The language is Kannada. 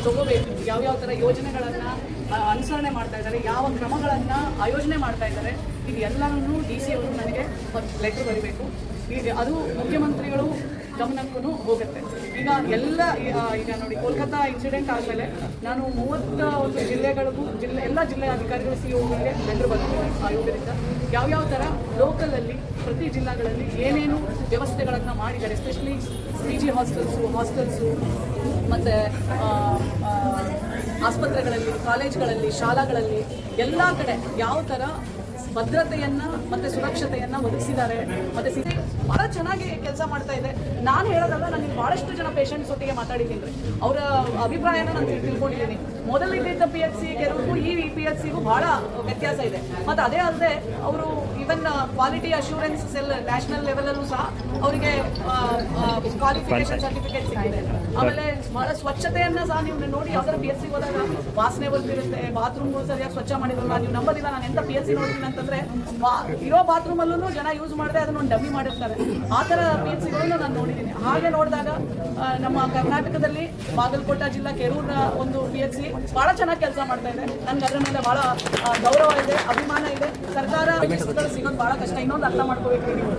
ತಗೋಬೇಕು, ಯಾವ್ಯಾವ ಥರ ಯೋಜನೆಗಳನ್ನು ಅನುಸರಣೆ ಮಾಡ್ತಾ ಇದ್ದಾರೆ, ಯಾವ ಕ್ರಮಗಳನ್ನು ಆಯೋಜನೆ ಮಾಡ್ತಾ ಇದ್ದಾರೆ, ಇದು ಎಲ್ಲವನ್ನೂ DC ಅವರು ನನಗೆ ಲೆಟರ್ ಬರೀಬೇಕು. ಅದು ಮುಖ್ಯಮಂತ್ರಿಗಳು ಗಮನಕ್ಕೂ ಹೋಗುತ್ತೆ. ಈಗ ಈಗ ನೋಡಿ, ಕೋಲ್ಕತ್ತಾ ಇನ್ಸಿಡೆಂಟ್ ಆದಮೇಲೆ ನಾನು 31 ಜಿಲ್ಲೆಗಳಿಗೂ ಎಲ್ಲ ಜಿಲ್ಲೆಯ ಅಧಿಕಾರಿಗಳು COಗಳಿಗೆ ಲೆಟರ್ ಬರ್ತೀನಿ ಆಯೋಗದಿಂದ. ಯಾವ್ಯಾವ ಥರ ಲೋಕಲಲ್ಲಿ ಪ್ರತಿ ಜಿಲ್ಲೆಗಳಲ್ಲಿ ಏನೇನು ವ್ಯವಸ್ಥೆಗಳನ್ನು ಮಾಡಿದ್ದಾರೆ, ಎಸ್ಪೆಷಲಿ PG ಹಾಸ್ಟೆಲ್ಸು ಮತ್ತು ಆಸ್ಪತ್ರೆಗಳಲ್ಲಿ, ಕಾಲೇಜ್ಗಳಲ್ಲಿ, ಶಾಲಾಗಳಲ್ಲಿ ಎಲ್ಲ ಕಡೆ ಯಾವ ಥರ ಭದ್ರತೆಯನ್ನು ಮತ್ತು ಸುರಕ್ಷತೆಯನ್ನು ಒದಗಿಸಿದ್ದಾರೆ. ಮತ್ತು ಭಾಳ ಚೆನ್ನಾಗಿ ಕೆಲಸ ಮಾಡ್ತಾ ಇದೆ. ನಾನು ಹೇಳೋದಲ್ಲ, ನಾನು ಭಾಳಷ್ಟು ಜನ ಪೇಷಂಟ್ಸ್ ಒಟ್ಟಿಗೆ ಮಾತಾಡಿದ್ದೀನಿ ರೀ. ಅವರ ಅಭಿಪ್ರಾಯನ ನಾನು ತಿಳ್ಕೊಂಡಿದ್ದೀನಿ. ಮೊದಲಿದ್ದ PHC ಕೆಲವರಿಗೂ ಈ PHCಗೂ ಭಾಳ ವ್ಯತ್ಯಾಸ ಇದೆ. ಮತ್ತು ಅದೇ ಅಲ್ಲದೆ ಅವರು even quality assurance cell national ಲೆವೆಲಲ್ಲೂ ಸಹ ಅವರಿಗೆ ಕ್ವಾಲಿಫಿಕೇಶನ್ ಸರ್ಟಿಫಿಕೇಟ್ ಸಿಕ್ಕಿದೆ. ಆಮೇಲೆ ಭಾಳ ಸ್ವಚ್ಛತೆಯನ್ನು ಸಹ ನೀವು ನೋಡಿ, ಯಾವ್ದಾರ PHC ಹೋದಾಗ ವಾಸನೆ ಬರ್ತಿರುತ್ತೆ, ಬಾತ್ರೂಮ್ಗಳು ಸರಿಯಾಗಿ ಸ್ವಚ್ಛ ಮಾಡಿದ್ರಲ್ಲ. ನೀವು ನಂಬೋದಿಲ್ಲ, ನಾನು ಎಂಥ PHC ನೋಡ್ತೀನಿ ಅಂತಂದರೆ ಇರೋ ಬಾತ್ರೂಮಲ್ಲೂ ಜನ ಯೂಸ್ ಮಾಡದೆ ಅದನ್ನು ಒಂದು ಡಮ್ಮಿ ಮಾಡಿರ್ತಾರೆ. ಆ ಥರ PHCಗಳನ್ನು ನಾನು ನೋಡಿದ್ದೀನಿ. ಹಾಗೆ ನೋಡಿದಾಗ ನಮ್ಮ ಕರ್ನಾಟಕದಲ್ಲಿ ಬಾಗಲಕೋಟೆ ಜಿಲ್ಲಾ ಕೆರೂರಿನ ಒಂದು PHC ಭಾಳ ಚೆನ್ನಾಗಿ ಕೆಲಸ ಮಾಡ್ತಾ ಇದೆ. ನನಗೆ ಅದರ ಮೇಲೆ ಭಾಳ ಗೌರವ ಇದೆ, ಅಭಿಮಾನ ಇದೆ. ಸರ್ಕಾರ ಸಿಗೋದು ಭಾಳ ಕಷ್ಟ. ಇನ್ನೊಂದು ಅರ್ಥ ಮಾಡ್ಕೋಬೇಕು ನೀವು,